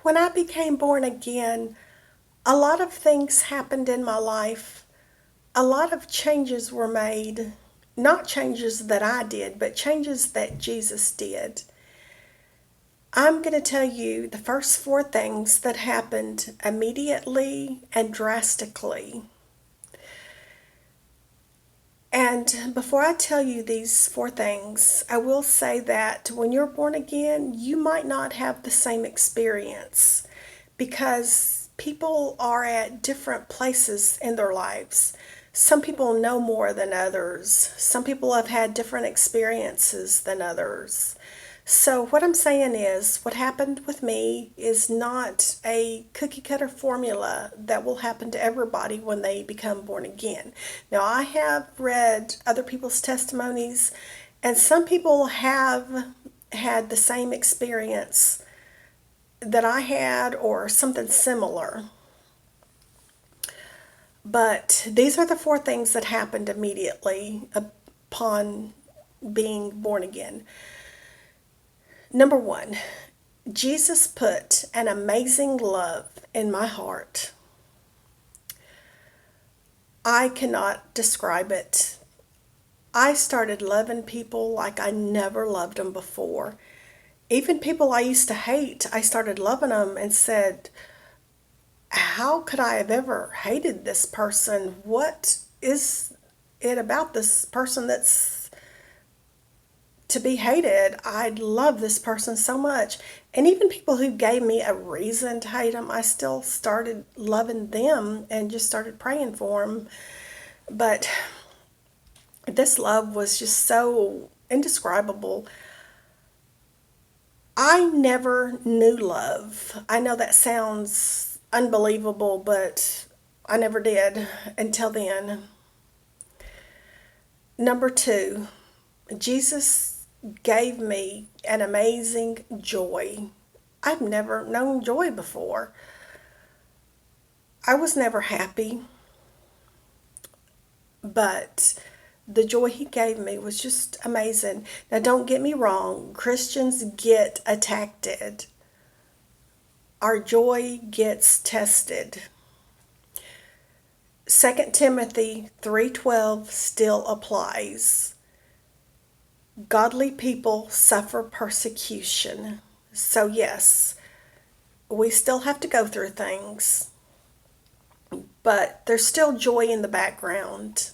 When I became born again, a lot of things happened in my life. A lot of changes were made. Not changes that I did, but changes that Jesus did. I'm going to tell you the first four things that happened immediately and drastically. And before I tell you these four things, I will say that when you're born again, you might not have the same experience because people are at different places in their lives. Some people know more than others. Some people have had different experiences than others. So, what I'm saying is, what happened with me is not a cookie cutter formula that will happen to everybody when they become born again. Now, I have read other people's testimonies, and some people have had the same experience that I had or something similar. But these are the four things that happened immediately upon being born again. Number one, Jesus put an amazing love in my heart. I cannot describe it. I started loving people like I never loved them before. Even people I used to hate, I started loving them and said, how could I have ever hated this person? What is it about this person that's to be hated? I love this person so much. And even people who gave me a reason to hate them, I still started loving them and just started praying for them. But this love was just so indescribable. I never knew love. I know that sounds unbelievable, but I never did until then. Number two, Jesus gave me an amazing joy. I've never known joy before. I was never happy, but the joy he gave me was just amazing. Now, don't get me wrong, Christians get attacked. Our joy gets tested. 2 Timothy 3:12 still applies. Godly people suffer persecution. So yes, we still have to go through things, but there's still joy in the background.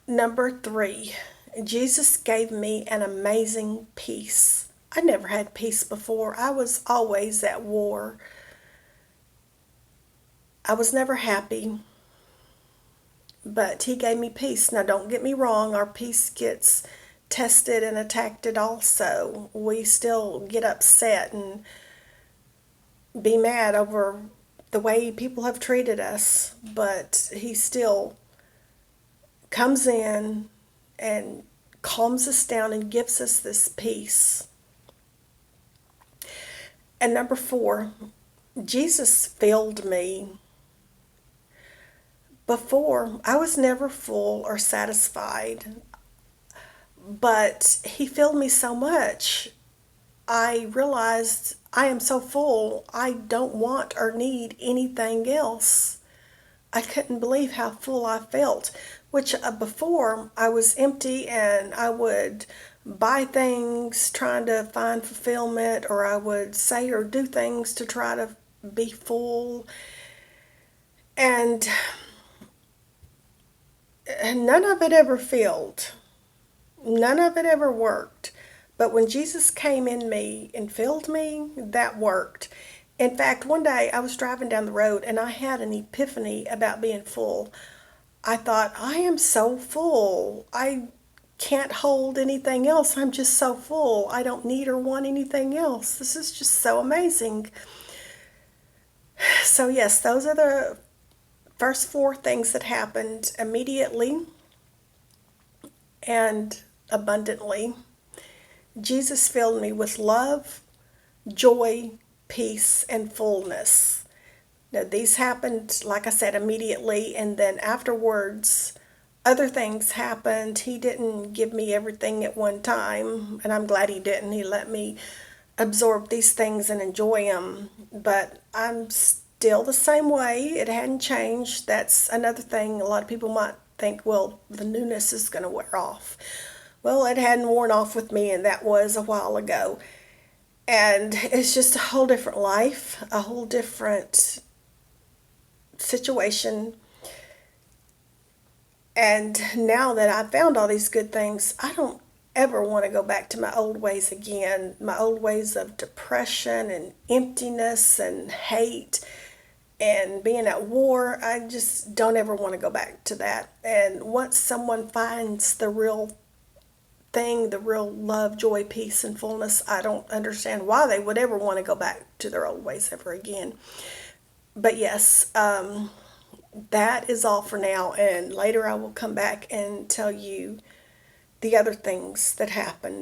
Number three, Jesus gave me an amazing peace. I never had peace before. I was always at war. I was never happy, but he gave me peace. Now, don't get me wrong, our peace gets tested and attacked also. We still get upset and be mad over the way people have treated us, but he still comes in and calms us down and gives us this peace. And number four, Jesus filled me. Before, I was never full or satisfied, but he filled me so much. I realized I am so full, I don't want or need anything else. I couldn't believe how full I felt, which before I was empty and I would buy things trying to find fulfillment, or I would say or do things to try to be full. And none of it ever filled. None of it ever worked. But when Jesus came in me and filled me, that worked. In fact, one day I was driving down the road and I had an epiphany about being full. I thought, I am so full. I can't hold anything else. I'm just so full. I don't need or want anything else. This is just so amazing. So, yes, those are the first four things that happened immediately and abundantly. Jesus filled me with love, joy, peace, and fullness. Now, these happened, like I said, immediately, and then afterwards, other things happened. He didn't give me everything at one time, and I'm glad he didn't. He let me absorb these things and enjoy them, but I'm still the same way. It hadn't changed. That's another thing. A lot of people might think, well, the newness is going to wear off. Well, it hadn't worn off with me, and that was a while ago. And it's just a whole different life, a whole different situation. And now that I've found all these good things, I don't ever want to go back to my old ways again. My old ways of depression and emptiness and hate and being at war. I just don't ever want to go back to that. And once someone finds the real thing, the real love, joy, peace, and fullness, I don't understand why they would ever want to go back to their old ways ever again. But yes, that is all for now, and later I will come back and tell you the other things that happened.